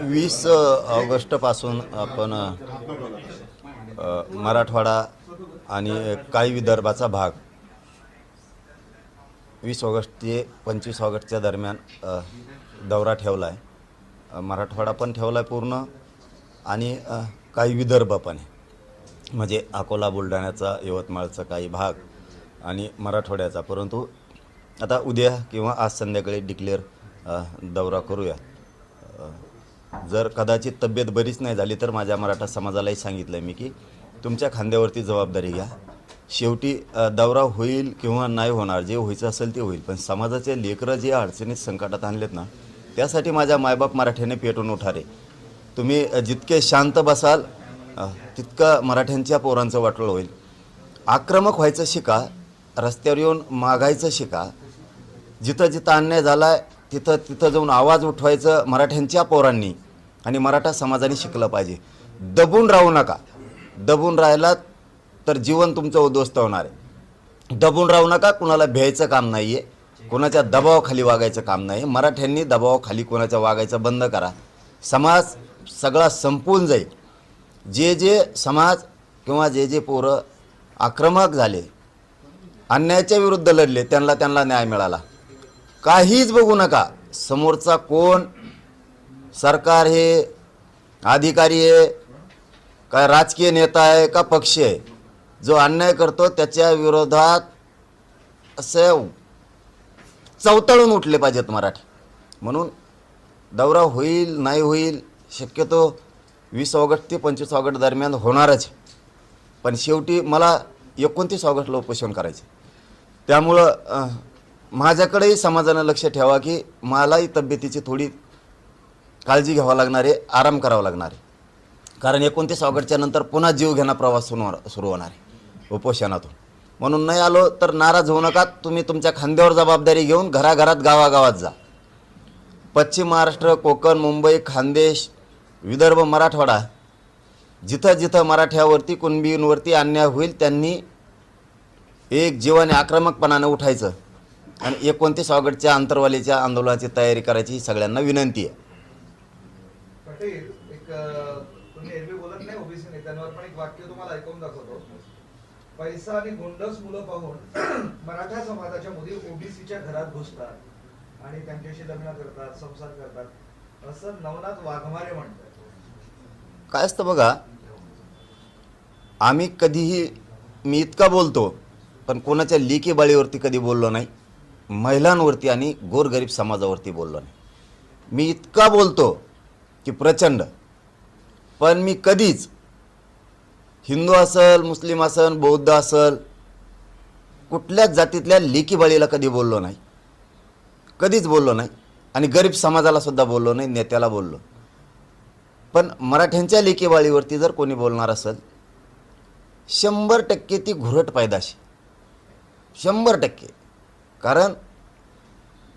वीस ऑगस्टपासून आपण मराठवाडा आणि काही विदर्भाचा भाग 20 ऑगस्ट ते 25 ऑगस्टच्या दरम्यान दौरा ठेवला आहे. मराठवाडा पण ठेवला आहे पूर्ण आणि काही विदर्भ पण आहे, म्हणजे अकोला बुलढाण्याचा यवतमाळचा काही भाग आणि मराठवाड्याचा. परंतु आता उद्या किंवा आज संध्याकाळी डिक्लेअर दौरा करूया. जर कदाचित तब्येत बरीच नाही झाली तर माझ्या मराठा समाजालाही सांगितलं आहे मी की तुमच्या खांद्यावरती जबाबदारी घ्या. शेवटी दौरा होईल किंवा नाही होणार, जे व्हायचं असेल ते होईल, पण समाजाचे लेकरं जे अडचणीत संकटात आणलेत ना, त्यासाठी माझ्या मायबाप मराठ्याने पेटून उठारे. तुम्ही जितके शांत बसाल तितकं मराठ्यांच्या पोरांचं वाटोळं होईल. आक्रमक व्हायचं शिका, रस्त्यावर येऊन मागायचं शिका, जिथं जिथं अन्याय झाला आहे तिथं तिथं जाऊन आवाज उठवायचं मराठ्यांच्या पोरांनी आणि मराठा समाजाने शिकलं पाहिजे. दबून राहू नका. दबून राहिलात तर जीवन तुमचं उद्ध्वस्त होणार आहे. दबून राहू नका. कुणाला भ्यायचं काम नाही आहे, कोणाच्या दबावाखाली वागायचं काम नाही. मराठ्यांनी दबावाखाली कोणाच्या वागायचं बंद करा. समाज सगळा संपून जाईल. जे जे समाज किंवा जे जे पोरं आक्रमक झाले, अन्यायाच्या विरुद्ध लढले, त्यांना न्याय मिळाला. काहीच बघू नका समोरचा कोण, सरकार आहे, अधिकारी आहे, काय राजकीय नेता आहे का पक्ष आहे. जो अन्याय करतो त्याच्या विरोधात असे चवतळून उठले पाहिजेत मराठी. म्हणून दौरा होईल नाही होईल, शक्यतो 20 ऑगस्ट ते 25 ऑगस्ट दरम्यान होणारच. पण शेवटी मला 29 ऑगस्टला उपोषण करायचे. त्यामुळं माझ्याकडेही समाजानं लक्ष ठेवा की मलाही तब्येतीची थोडी काळजी घ्यावं लागणार आहे, आराम करावा लागणार आहे. कारण 29 ऑगस्टच्या नंतर पुन्हा जीवघेणा प्रवास सुरू होणार आहे उपोषणातून. म्हणून नाही आलो तर नाराज होऊ नका. तुम्ही तुमच्या खांद्यावर जबाबदारी घेऊन घराघरात गावागावात जा. पश्चिम महाराष्ट्र, कोकण, मुंबई, खानदेश, विदर्भ, मराठवाडा, जिथं जिथं मराठ्यावरती कुणबींवरती अन्याय होईल त्यांनी एक जीवाने आक्रमकपणाने उठायचं आणि 29 ऑगस्टच्या आंतरवालीच्या आंदोलनाची तयारी करायची ही सगळ्यांना विनंती आहे. पटेल, तुम्ही एरवी बोलत नाही ओबीसी नेत्यांवर, पण एक वाक्य तुम्हाला ऐकून दाखवतो. पैसा आणि गोंडस मुलं पाहून मराठा समाजाच्या मुली ओबीसीच्या घरात घुसतात आणि त्यांच्याशी लग्न करतात, संसार करतात, असं नवनाथ वाघमारे म्हणतात. काय असतं बघा, आम्ही कधीही, मी इतका बोलतो पण कोणाच्या लेकी बाळीवरती कधी बोललो नाही, महिलांवरती आणि गोरगरीब समाजावरती बोललो नाही. मी इतका बोलतो की प्रचंड, पण मी कधीच हिंदू असेल, मुस्लिम असेल, बौद्ध असेल, कुठल्याच जातीतल्या लेकी बाळीला कधी बोललो नाही, कधीच बोललो नाही. आणि गरीब समाजाला सुद्धा बोललो नाही, नेत्याला बोललो. पण मराठ्यांच्या लेकी बाळीवरती जर कोणी बोलणार असेल, 100% ती घुरट पैदाशी, 100%. कारण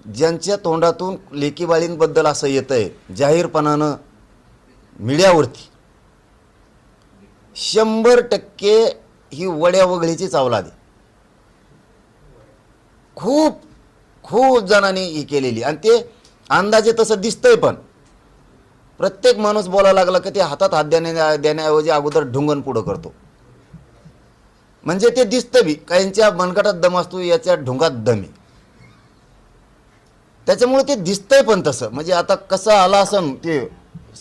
ज्यांच्या तोंडातून लेकीबाळींबद्दल असं येतं आहे जाहीरपणानं मीडियावरती, 100% ही वड्या वगळीचीच अवलाद आहे. खूप खूप जणांनी ही केलेली, आणि ते अंदाजे तसं दिसतंय. पण प्रत्येक माणूस बोलायला लागला की ते हातात हात देण्याऐवजी अगोदर ढुंगण पुढं करतो. म्हणजे ते दिसतं बी, काहींच्या मनगटात दम असतो, याच्या ढुंगात दम आहे. त्याच्यामुळे ते दिसतंय पण तसं. म्हणजे आता कसं आला असं ते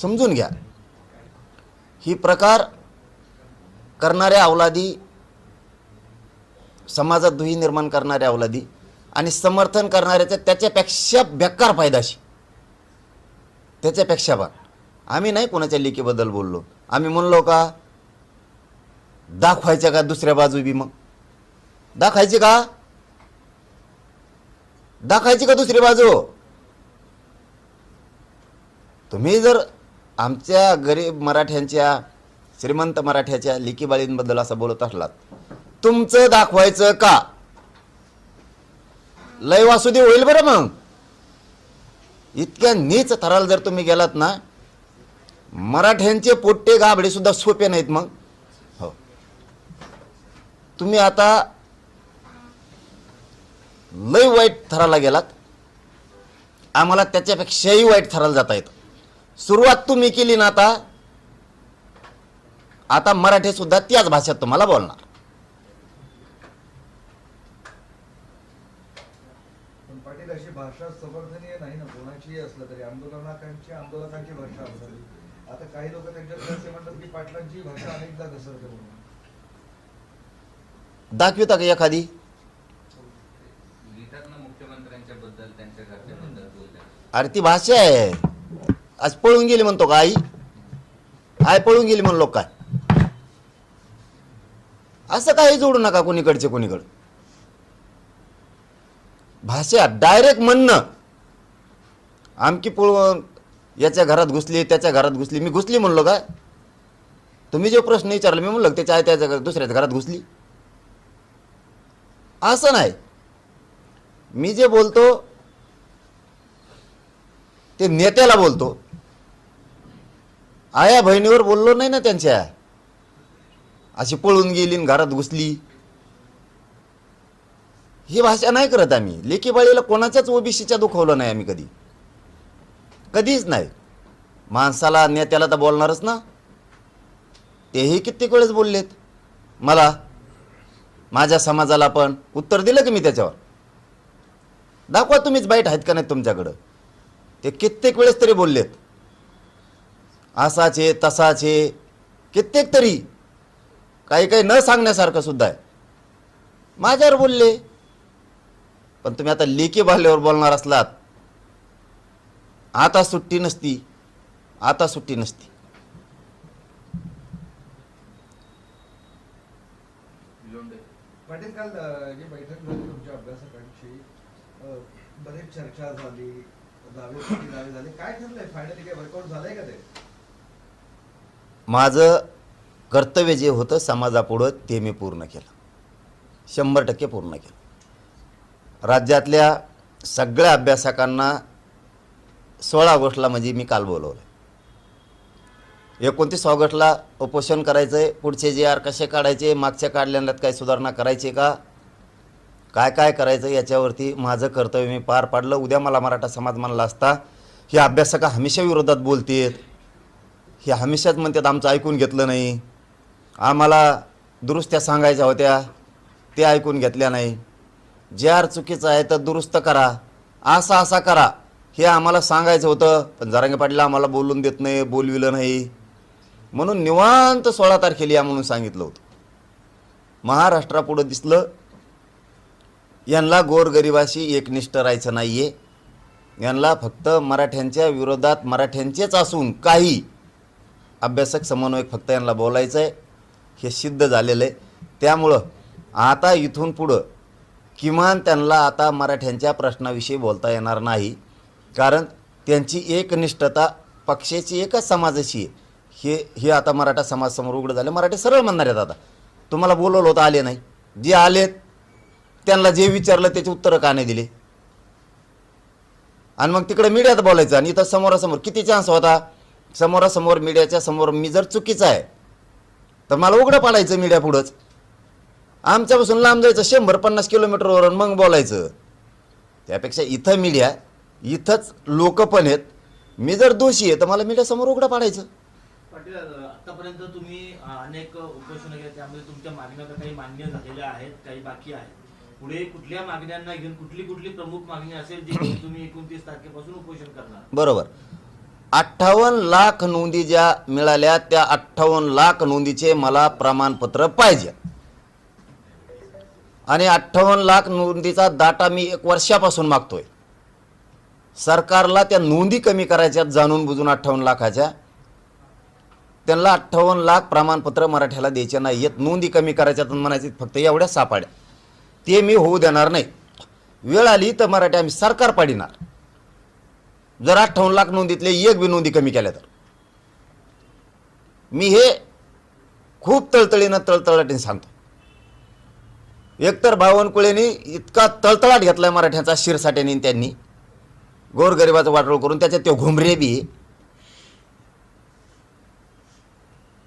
समजून घ्या. ही प्रकार करणाऱ्या अवलादी, समाजात दुही निर्माण करणाऱ्या अवलादी आणि समर्थन करणाऱ्याच्या त्याच्यापेक्षा बेकार पैदाशी, त्याच्यापेक्षा पण. आम्ही नाही कोणाच्या लेकीबद्दल बोललो. आम्ही म्हणलो का दाखवायच्या का दुसऱ्या बाजू बी? मग दाखवायची का? दाखवायची का दुसरी बाजू? तुम्ही जर आमच्या गरीब मराठ्यांच्या, श्रीमंत मराठ्याच्या लेकीबाळींबद्दल असं बोलत असलात, तुमचं दाखवायचं का? लय वासुदे होईल बरं. मग इतक्या नीच थराला जर तुम्ही गेलात ना, मराठ्यांचे पोट्टे गाबडे सुद्धा सोपे नाहीत. मग हो, तुम्ही आता लय वाईट थराला गेलात. आम्हाला त्याच्यापेक्षाही वाईट थराला जाता येतं. सुरुवात तुम्ही केली ना आता मराठी सुद्धा त्याच भाषेत तुम्हाला बोलणार. पण पाटील अशी भाषा समर्थनीय नाही ना, कोणाचीही असलं तरी. आंदोलकांची भाषा असावी. आता काही लोक त्यांच्यात असे म्हणतात की पाटलांची भाषा अनेकदा घसरते म्हणून. दाखविता का एखादी? मुख्यमंत्र्यांच्या बद्दल, त्यांच्या घरच्याबद्दल बोलतात. अरे ती भाषा आहे. आज पळून गेली म्हणतो का आई पळून गेली म्हणलो काय? असं काही जोडू नका कोणीकडचे कोणीकडं. भाषा डायरेक्ट म्हणणं आमकी पळून याच्या घरात घुसली, त्याच्या घरात घुसली. मी घुसली म्हणलो काय? तुम्ही जो प्रश्न विचारला मी म्हणलं त्याच्या दुसऱ्याच्या घरात घुसली. असं नाही. मी जे बोलतो ते नेत्याला बोलतो. आया बहिणीवर बोललो नाही ना त्यांच्या. अशी पळून गेली आणि घरात घुसली ही भाषा नाही करत आम्ही. लेकी बाळीला कोणाच्याच ओबीसीच्या दुखवलं नाही आम्ही कधी, कधीच नाही. माणसाला नेत्याला तर बोलणारच ना. तेही कित्येक वेळेस बोललेत मला, माझ्या समाजाला पण उत्तर दिलं की मी त्याच्यावर. दाखवा तुम्हीच बाईट आहेत का नाही तुमच्याकडं. ते कित्येक वेळेस तरी बोललेत. असाचे तसाचे कित्येक तरी, काही काही न सांगण्यासारखं सुद्धा आहे. माझ्यावर बोलले. पण तुम्ही आता लेकी बाल्यावर बोलणार असलात आता सुट्टी नसती. आता सुट्टी नसती. पाटील काल जी बैठक झाली तुमच्या अभ्यासकांची, बरेच चर्चा झाली, दावे झाले. काय ठरलंय फायनली? काय वर्कआउट झालंय का ते? माझं कर्तव्य जे होतं समाजापुढं ते मी पूर्ण केलं. 100% पूर्ण केलं. राज्यातल्या सगळ्या अभ्यासकांना 16 ऑगस्टला म्हणजे मी काल बोलवलं. 29 ऑगस्टला उपोषण करायचं आहे. पुढचे जे आर कसे काढायचे, मागच्या काढल्यात काय सुधारणा करायची का, काय काय करायचं याच्यावरती माझं कर्तव्य मी पार पाडलं. उद्या मला मराठा समाज म्हणला असता हे अभ्यासक हमेशा विरोधात बोलतेत, हे हमेशाच म्हणतात आमचं ऐकून घेतलं नाही, आम्हाला दुरुस्त्या सांगायच्या होत्या ते ऐकून घेतल्या नाही, जे आर चुकीचं आहे तर दुरुस्त करा, असा करा हे आम्हाला सांगायचं होतं. पण जरांगे पाटील आम्हाला बोलून देत नाही, बोलविलं नाही. म्हणून निवांत 16 तारखेला या म्हणून सांगितलं होतं. महाराष्ट्रापुढं दिसलं यांना गोरगरिबाशी एकनिष्ठ राहायचं नाही आहे. यांना फक्त मराठ्यांच्या विरोधात मराठ्यांचेच असून काही अभ्यासक समन्वयक फक्त यांना बोलायचं आहे. हे सिद्ध झालेलं आहे. त्यामुळं आता इथून पुढं किमान त्यांना आता मराठ्यांच्या प्रश्नाविषयी बोलता येणार नाही. कारण त्यांची एकनिष्ठता पक्षाची एकच समाजाची आहे. हे आता मराठा समाजासमोर उघडं झालं. मराठी सरळ म्हणणार आहेत आता तुम्हाला बोलवलं होतं आले नाही. जे आलेत त्यांना जे विचारलं त्याचे उत्तरं का नाही दिले. आणि मग तिकडे मीडियात बोलायचं. आणि इथं समोरासमोर किती चान्स होता. समोरासमोर मीडियाच्या समोर मी जर चुकीचं आहे तर मला उघडं पाडायचं मीडिया पुढंच. आमच्यापासून लांब जायचं 100-50 किलोमीटरवर मग बोलायचं. त्यापेक्षा इथं मीडिया, इथंच लोक पण आहेत. मी जर दोषी आहे तर मला मीडियासमोर उघडं पाडायचं. पाटील, आतापर्यंत तुम्ही अनेक उपोषण केले, त्यामध्ये तुमच्या मागण्या तर काही मान्य झालेल्या आहेत, काही बाकी आहेत. पुढे कुठल्या मागण्यांना घेऊन कुठली प्रमुख मागणी असेल जी तुम्ही 29 तारखेपासून उपोषण करणार? बरोबर. 58 लाख नोंदी ज्या मिळाल्या त्या 58 लाख नोंदीचे मला प्रमाणपत्र पाहिजे. आणि 58 लाख नोंदीचा डाटा मी 1 वर्षापासून मागतोय. सरकारला त्या नोंदी कमी करायच्यात जाणून बुजून 58 लाखाच्या. त्यांना 58 लाख प्रमाणपत्र मराठ्याला द्यायचे नाही आहेत. नोंदी कमी करायच्यात म्हणायचे फक्त एवढ्या सापाड्या. ते मी होऊ देणार नाही. वेळ आली तर मराठी आम्ही सरकार पाडिणार. जर 58 लाख नोंदीतले एक बी नोंदी कमी केल्या तर. मी हे खूप तळतळाटीने सांगतो. एकतर बावनकुळेंनी इतका तळतळाट घेतलाय मराठ्यांचा शिरसाट्याने, त्यांनी गोरगरिबाचं वाटोळ करून त्याच्यात ते घुमरे बी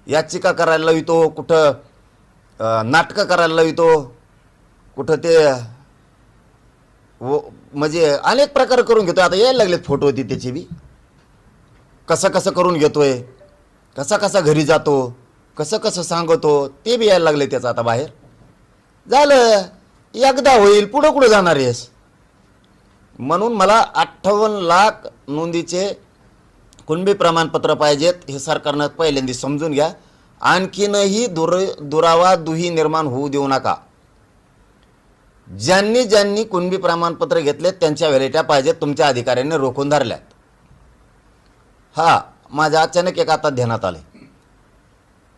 याचिका करायला लावितो, कुठं नाटकं करायला लावितो, कुठं ते म्हणजे अनेक प्रकार करून घेतो. आता यायला लागलेत फोटो होती त्याची बी, कसं कसं करून घेतोय, कसा कसा घरी जातो, कसं कसं सांगतो, ते बी यायला लागले त्याचं आता बाहेर. झालं, एकदा होईल, पुढं कुठं जाणार आहेस. म्हणून मला 58 लाख नोंदीचे कुणबी प्रमाणपत्र पाहिजेत, हे सरकारनं पहिल्यांदा समजून घ्या. आणखीनही दुरावा दुही निर्माण होऊ देऊ नका. ज्यांनी ज्यांनी कुणबी प्रमाणपत्र घेतलेत त्यांच्या व्हॅलिट्या पाहिजेत, तुमच्या अधिकाऱ्यांनी रोखून धरल्यात. हा माझ्या अचानक एक आता ध्यानात आले,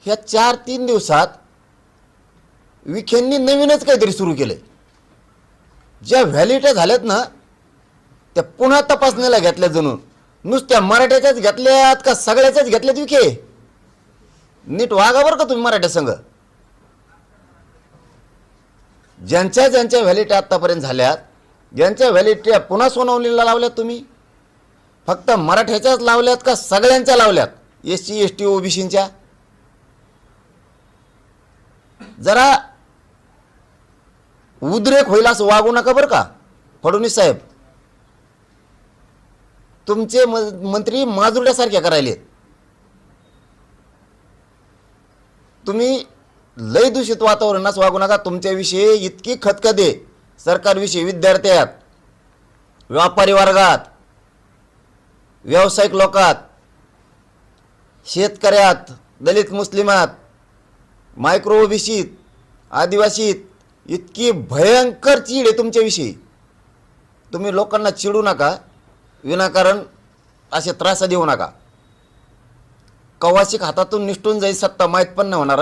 ह्या 4-3 दिवसात विखेंनी नवीनच काहीतरी सुरू केलंय. ज्या व्हॅलिट्या झाल्यात ना त्या पुन्हा तपासणीला घेतल्या. जणून नुसत्या मराठ्याच्याच घेतल्यात का सगळ्याच्याच घेतल्यात विखे? नीट वागा बरं का तुम्ही मराठ्या संघ. ज्यांच्या ज्यांच्या व्हॅलिट्या आत्तापर्यंत झाल्यात, ज्यांच्या व्हॅलिट्या पुन्हा सोनवणीला लावल्यात, तुम्ही फक्त मराठ्याच्याच लावल्यात का सगळ्यांच्या लावल्यात? SC ST OBCच्या जरा उद्रेक होईल असं वागू नका बरं का फडणवीस साहेब. तुमचे मंत्री माजुरड्यासारख्या करायलेत. तुम्ही लय दूषित वातावरणास वागू नका. तुमच्याविषयी इतकी खतखते सरकारविषयी, विद्यार्थ्यात, व्यापारी वर्गात, व्यावसायिक लोकात, शेतकऱ्यात, दलित मुस्लिमात, मायक्रो ओबीसीत, आदिवासीत इतकी भयंकर चीड आहे तुमच्याविषयी. तुम्ही लोकांना चिडू नका, विनाकारण असे त्रास देऊ नका. कवाशिक हातातून निष्ठून जाईल सत्ता, माहीत पण नाही होणार.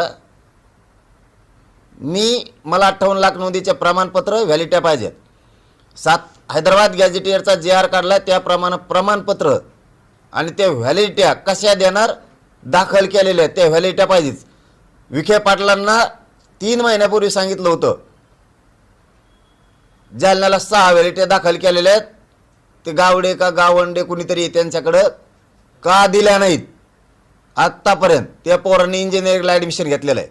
मला 58 लाख नोंदीचे प्रमाणपत्र व्हॅलिट्या पाहिजेत. हैदराबाद गॅझेटियरचा JR काढला त्याप्रमाणे प्रमाणपत्र आणि त्या व्हॅलिट्या कशा देणार, दाखल केलेल्या त्या व्हॅलिट्या पाहिजेत. विखे पाटलांना 3 महिन्यापूर्वी सांगितलं होतं, जालन्याला 6 व्हॅलिट्या दाखल केलेल्या आहेत. ते गावडे का गावंडे कुणीतरी त्यांच्याकडं का दिल्या नाहीत आत्तापर्यंत? त्या पोरांनी इंजिनिअरिंगला ॲडमिशन घेतलेलं आहे.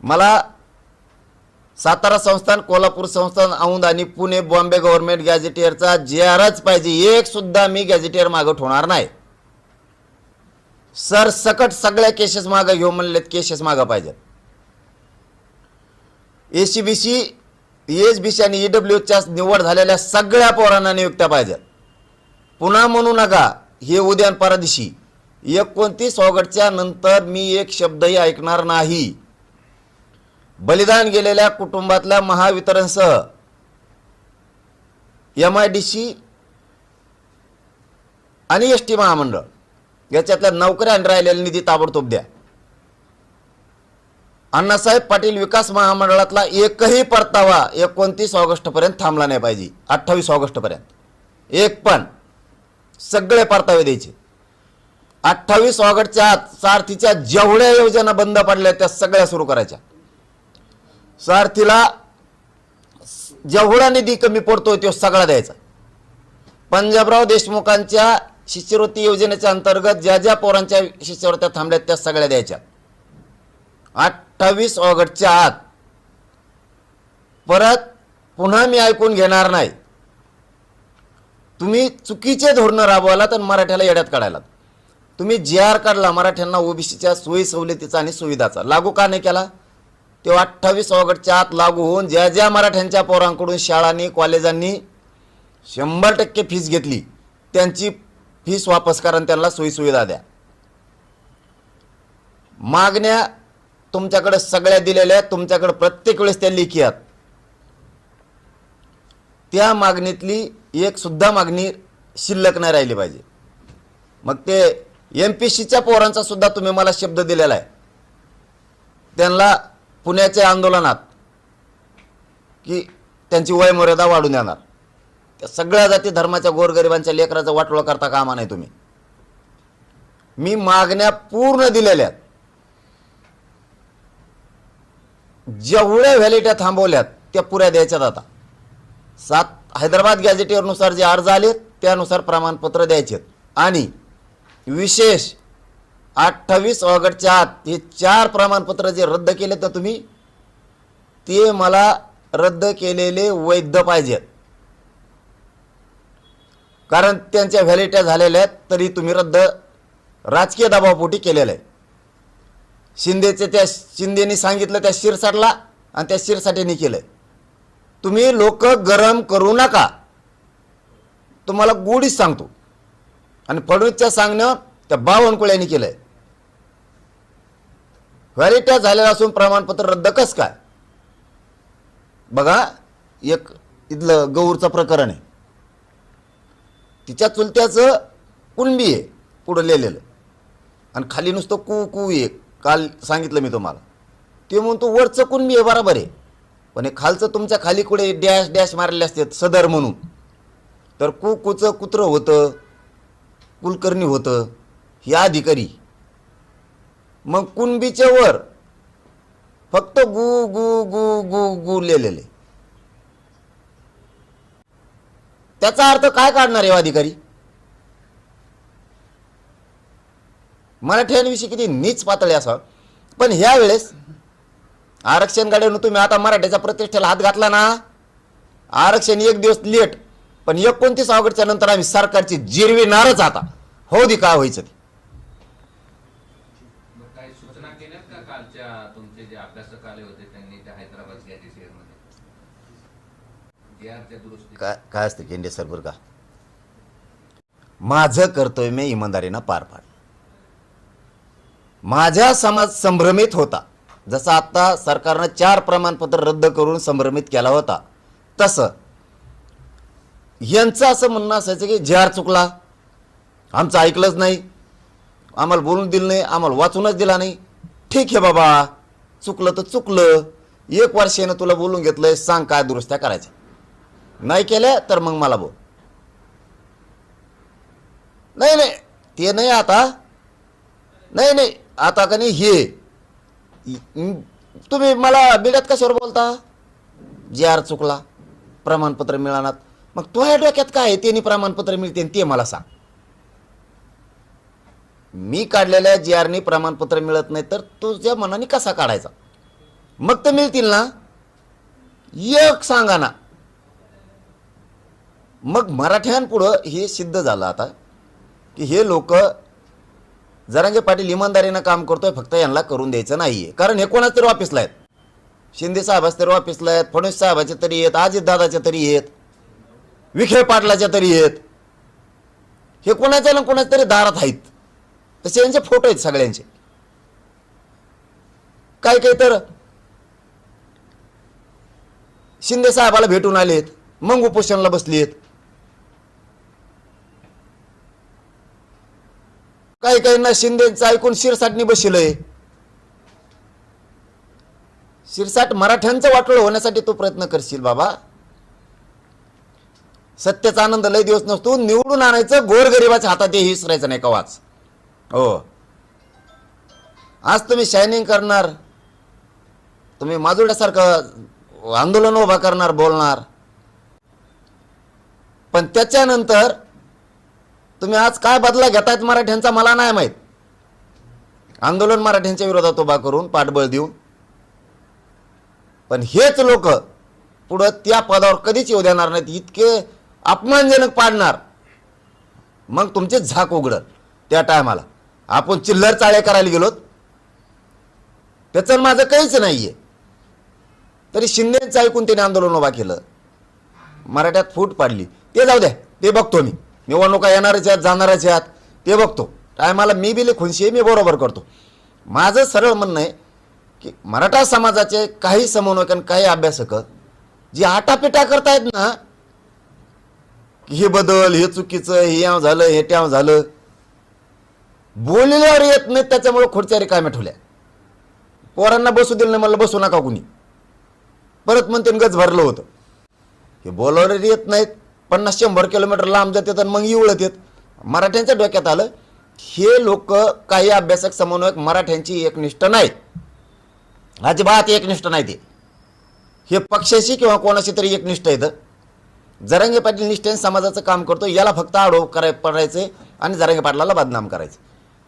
मला सातारा संस्थान, कोल्हापूर संस्थान, औंध आणि पुणे बॉम्बे गव्हर्नमेंट गॅझेटियरचा JRच पाहिजे. एक सुद्धा मी गॅझेटियर मागं ठेवणार नाही. सरसकट सगळ्या केसेस मागं घेऊ म्हणलेत, केसेस मागं पाहिजेत. ACBC, ESBC आणि EWच्या निवड झालेल्या सगळ्या पोरांना नियुक्त्या पाहिजेत. पुन्हा म्हणू नका हे उद्या परदिशी 29 ऑगस्टच्या नंतर मी एक शब्दही ऐकणार नाही. बलिदान गेलेल्या कुटुंबातल्या महावितरणसह MIDC आणि ST महामंडळ याच्यातल्या नोकऱ्या आणि राहिलेला निधी ताबडतोब द्या. अण्णासाहेब पाटील विकास महामंडळातला एकही परतावा 29 ऑगस्टपर्यंत थांबला नाही पाहिजे. 28 ऑगस्टपर्यंत एक पण, सगळे परतावे द्यायचे. 28 ऑगस्टच्या आत सारथीच्या जेवढ्या योजना बंद पडल्या त्या सगळ्या सुरू करायच्या. सारथीला जेवढा निधी कमी पडतोय तो सगळा द्यायचा. पंजाबराव देशमुखांच्या शिष्यवृत्ती योजनेच्या अंतर्गत ज्या ज्या पोरांच्या शिष्यवृत्त्या थांबल्यात त्या सगळ्या द्यायच्या. 28 ऑगस्टच्या आत. परत पुन्हा मी ऐकून घेणार नाही. तुम्ही चुकीचे धोरणं राबवायला तर मराठ्याला येड्यात काढायला. तुम्ही JR काढला मराठ्यांना OBCच्या सोयी सवलतीचा आणि सुविधाचा, लागू का नाही केला? तो 28 ऑगस्टच्या आत लागू होऊन ज्या ज्या मराठ्यांच्या पोरांकडून शाळांनी कॉलेजांनी 100% फीस घेतली त्यांची फीस वापस करा आणि त्यांना सोयी सुविधा द्या. मागण्या तुमच्याकडे सगळ्या दिलेल्या आहेत, तुमच्याकडे प्रत्येक वेळेस त्या लेखी आहेत. त्या मागणीतली एक सुद्धा मागणी शिल्लक नाही राहिली पाहिजे. मग ते MPSCच्या पोरांचा सुद्धा तुम्ही मला शब्द दिलेला आहे, त्यांना पुण्याच्या आंदोलनात की त्यांची वयमर्यादा वाढून देणार. त्या सगळ्या जाती धर्माच्या गोरगरिबांच्या लेकराचं वाटोळं करता कामा नाही तुम्ही. मी मागण्या पूर्ण दिलेल्या आहेत. जेवढ्या व्हॅलिट्या थांबवल्यात त्या पुऱ्या द्यायच्यात. आता हैदराबाद गॅझेटियरनुसार जे अर्ज आले त्यानुसार प्रमाणपत्र द्यायचे. आणि विशेष 28 ऑगस्टच्या आत हे 4 प्रमाणपत्र जे रद्द केले तर तुम्ही ते मला रद्द केलेले वैध पाहिजेत, कारण त्यांच्या व्हॅलिडिटी झालेल्या आहेत तरी तुम्ही रद्द राजकीय दबावापोटी केलेलं आहे. शिंदेनी सांगितलं त्या शिरसाटला आणि त्या शिरसाटेने केलंय. तुम्ही लोक गरम करू नका, तुम्हाला गोडीच सांगतो. आणि फडणवीसच्या सांगण्यावर त्या बावनकुळ्यांनी केलंय. व्हॅलिडिटी झालेला असून प्रमाणपत्र रद्द कस काय? बघा, एक इथलं गौरचं प्रकरण आहे, तिच्या चुलत्याचं कुणबी आहे पुढं लिहिलेलं आणि खाली नुसतं कू कू आहे. काल सांगितलं मी तुम्हाला, ते म्हणतो वरचं कुणबी आहे बरोबर आहे, पण हे खालचं तुमच्या खाली कुठे डॅश डॅश मारलेले असतात सदर म्हणून, तर कू कूचं कुत्रं होतं, कुलकर्णी होतं, हे अधिकारी. मग कुणबीच्या वर फक्त गु गु गु गु गु लिहिलेले. त्याचा अर्थ काय काढणार आहे अधिकारी? मराठ्यांविषयी किती नीच पातळी असा. पण ह्या वेळेस आरक्षण गाड्यानं तुम्ही आता मराठ्याच्या प्रतिष्ठेला हात घातला ना. आरक्षण एक दिवस लेट, पण 29 ऑगस्टच्या नंतर आम्ही सरकारची जिरविणारच आता, हो दे काय व्हायचं ते. मग काही सूचना केल्यात का कालच्या तुमचे जे अभ्यासक आले होते त्यांनी त्या हैदराबाद गॅजेसियर मध्ये JR च्या दुरुस्ती? काय असतं केंद्र सरकार का, माझं कर्तव्य मी इमानदारीनं पार पाड. माझा समाज संभ्रमित होता, जसं आता सरकारनं 4 प्रमाणपत्र रद्द करून संभ्रमित केला होता, तसं यांचं असं म्हणणं असायचं की JR चुकला, आमचं ऐकलंच नाही, आम्हाला बोलून दिलं नाही, आम्हाला वाचूनच दिला नाही. ठीक आहे बाबा, चुकलं तर चुकलं, 1 वर्षानं तुला बोलून घेतलंय, सांग काय दुरुस्त्या करायच्या. नाही केल्या तर मग मला बोल. नाही नाही ते नाही, आता नाही आता का नाही, हे तुम्ही मला बिड्यात कशावर बोलता? JR चुकला, प्रमाणपत्र मिळणार. मग तुझ्या डोक्यात काय आहे त्यांनी प्रमाणपत्र मिळते ते मला सांग. मी काढलेल्या JRनी प्रमाणपत्र मिळत नाही तर तुझ्या मनाने कसा काढायचा? मग तर मिळतील ना, एक सांगा ना. मग मराठ्यांपुढं हे सिद्ध झालं आता की हे लोक, जरांगे पाटील इमानदारीनं काम करतोय, फक्त यांना करून द्यायचं नाहीये. कारण हे कोणाच तरी ऑफिसला आहेत, शिंदे साहेबाच तरी ऑफिसला आहेत, फडणवीस साहेबाच्या तरी आहेत, अजितदादाच्या तरी आहेत, विखे पाटलाच्या तरी आहेत. हे कोणाच्या ना कोणाच्या तरी दारात आहेत. तसे यांचे फोटो आहेत सगळ्यांचे. काही काही तर शिंदे साहेबाला भेटून आलेत, मग उपोषणाला बसलीत. काही काहींना शिंदेचं ऐकून शिरसाटनी बसलंय. शिरसाट मराठ्यांचं वाटोळं होण्यासाठी तू प्रयत्न करशील बाबा. सत्याचा आनंद लय दिवस नसतो, निवडून आणायचं, गोरगरिबाच्या हातात हे विसरायचं नाही कवाच. हो, आज तुम्ही शायनिंग करणार, तुम्ही माजुड्यासारखं आंदोलन उभा करणार, बोलणार, पण त्याच्यानंतर तुम्ही आज काय बदला घेतायत मराठ्यांचा मला नाही माहीत. आंदोलन मराठ्यांच्या विरोधात उभा करून, पाठबळ देऊन, पण हेच लोक पुढं त्या पदावर कधीच येऊ देणार नाहीत, इतके अपमानजनक पाडणार. मग तुमचे झाक उघडल. त्या टायमाला आपण चिल्लर चाळे करायला गेलोत, त्याचं माझं काहीच नाहीये. तरी शिंदेचं ऐकून त्याने आंदोलन उभा केलं, मराठ्यात फूट पाडली. ते जाऊ द्या, ते बघतो मी. निवडणुका येणारच आहेत, जाणारच आहेत, ते बघतो. टायमाला मी बी खुनशी आहे, मी बरोबर करतो. माझं सरळ म्हणणं आहे की मराठा समाजाचे काही समन्वयक आणि काही अभ्यासक जे आटापिटा करतायत ना, की हे बदल, हे चुकीचं, हे याव झालं, हे ट्याव झालं, बोलल्यावर येत नाहीत, त्याच्यामुळे खुर्च्या रिकाम्या ठेवल्या. पोरांना बसू दिलं नाही, मला बसू नका कुणी. परत म्हणते गज भरलं होतं. हे बोलावर येत नाहीत, 50-100 किलोमीटर लांब जातात आणि मग इवळत येत. मराठ्यांच्या डोक्यात आलं हे लोक, काही अभ्यासक समन्वयक मराठ्यांची एकनिष्ठ नाहीत, अजिबात एकनिष्ठ नाही. ते हे पक्षाशी किंवा कोणाशी तरी एकनिष्ठ आहेत. जरांगे पाटील निष्ठेने समाजाचं काम करतो, याला फक्त आडोप पडायचे आणि जरांगे पाटलाला बदनाम करायचे.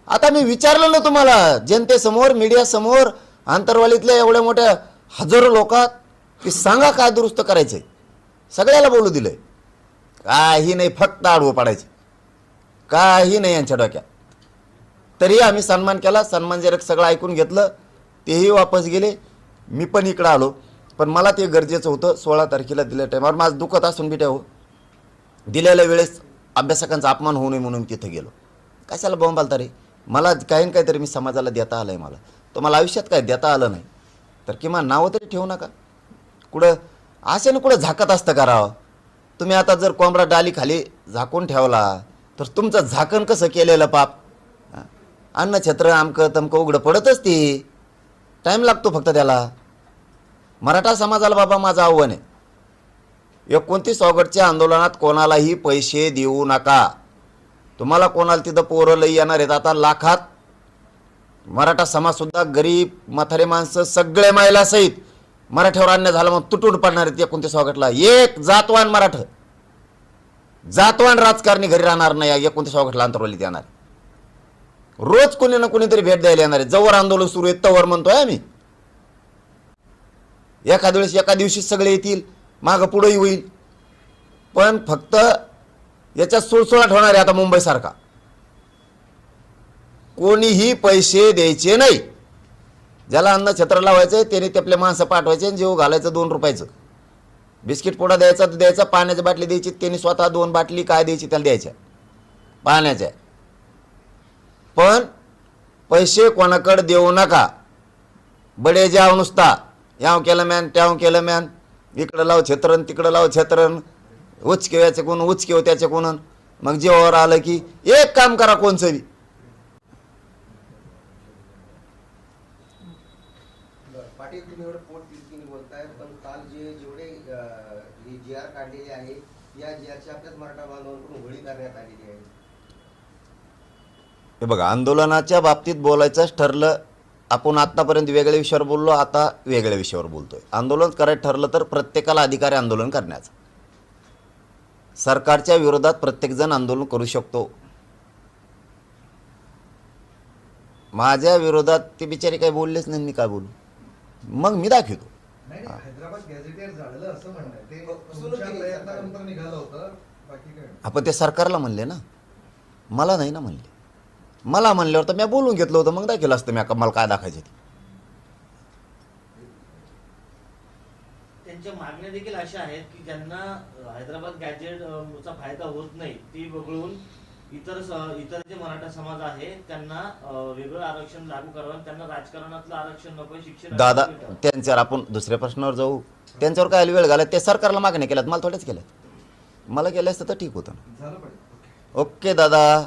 आता मी विचारलं ना तुम्हाला जनतेसमोर, मीडियासमोर, आंतरवालीतल्या एवढ्या मोठ्या हजारो लोकात की सांगा काय दुरुस्त करायचंय. सगळ्याला बोलू दिलंय. काही नाही, फक्त आडवं पाडायचे, काही नाही यांच्या डोक्यात. तरी आम्ही सन्मान केला, सन्मानजनक सगळं ऐकून घेतलं. तेही वापस गेले. मी पण इकडं आलो. पण मला ते गरजेचं होतं. 16 तारखेला दिल्या टायमावर माझं दुखत असून बी ठेव दिलेल्या वेळेस अभ्यासकांचा अपमान होऊ नये म्हणून तिथं गेलो. कशाला बॉम्ब आलता रे? मला काही ना काहीतरी मी समाजाला देता आलं आहे. मला तुम्हाला आयुष्यात काय देता आलं नाही तर किमान नावं तरी ठेवू नका. कुठं अशाने कुठं झाकत असतं करावं. तुम्ही आता जर कोंबडा डाली खाली झाकून ठेवला तर तुमचं झाकण कसं केलेलं पाप. अन्नछत्र आमकं तमकं उघडं पडतच ती. टाईम लागतो फक्त त्याला. मराठा समाजाला बाबा माझं आव्हान आहे, 29 ऑगस्टच्या आंदोलनात कोणालाही पैसे देऊ नका. तुम्हाला कोणाला तिथं पोरं लई येणार आहेत आता लाखात. मराठा समाजसुद्धा गरीब, म्हातारे माणसं, सगळे महिला सहित मराठ्यावर अन्याय झाला म्हणून तुटून पडणार आहेत 29 ऑगस्टला. एक जातवान मराठा, जातवान राजकारणी घरी राहणार नाही 29 ऑगस्टला अंतरवलीत येणार. रोज कोणी ना कोणीतरी भेट द्यायला येणार आहे. जवळ आंदोलन सुरू आहे तवर म्हणतोय आम्ही. एका दिवशी सगळे येतील, मागं पुढंही होईल. पण फक्त याच्यात सुळसुळाट होणार आहे आता मुंबईसारखा. कोणीही पैसे द्यायचे नाही. ज्याला अन्नछत्र लावायचं त्याने ते आपले माणसं पाठवायचे आणि जेव घालायचं 2 रुपयाचं. बिस्किट पुडा द्यायचा तर द्यायचा, पाण्याची बाटली द्यायची, त्यांनी स्वतः 2 बाटली काय द्यायची त्याला द्यायच्या पाण्याच्या. पण पैसे कोणाकडे देऊ नका. बडे जाव नुसता याव केलं मॅन, त्याव केलं मॅन, इकडं लाव छत्रन, तिकडं लाव छत्रन, उचके याचे कोण, उचके त्याचे कोण. मग जेवावर आलं की एक काम करा कोणचं बी. पाटील, तुम्ही एवढं पोट तिरकीने बोलताय, पण काल जेवढे जी आर काढलेले आहे या जी आरची आपल्याच मराठा बांधवांकडून होळी करण्यात आलेली आहे. हे बघा, आंदोलनाच्या बाबतीत बोलायचंच ठरलं. आपण आत्तापर्यंत वेगळ्या विषयावर बोललो, आता वेगळ्या विषयावर बोलतोय. आंदोलन करायचं ठरलं तर प्रत्येकाला अधिकार आहे आंदोलन करण्याचा. सरकारच्या विरोधात प्रत्येकजण आंदोलन करू शकतो. माझ्या विरोधात ते बिचारे काही बोललेच नाही, मी काय बोलू. मग मी दाखवतो. नाही, हैदराबाद गॅझेटियर झालेलं असं म्हणणं आहे. ते तुमच्या प्रयत्नानंतर निघालं होतं, बाकी काय नाही. आपण ते सरकारला म्हणले ना, मला नाही ना म्हणले. मला म्हणल्यावर तर मी बोलून घेतलं होतं, मग दाखवलं असतं मी मला काय दाखवायचं ते. त्यांच्या मागण्या देखील अशा आहेत की ज्यांना हैदराबाद गॅजेट चा फायदा होत नाही ती वगळून इतर जे मराठा समाज आहे त्यांना वेगळं आरक्षण लागू करावं. त्यांना राजकारणातलं आरक्षण नको, शिक्षण. दादा, त्यांच्यावर आपण दुसऱ्या प्रश्नावर जाऊ. त्यांच्यावर काय वेळ घालत, ते सरकारला मागण्या केल्यात, मला थोड्याच केल्यात. मला केल्या असतं तर ठीक होतं. झालं पाहिजे. ओके दादा.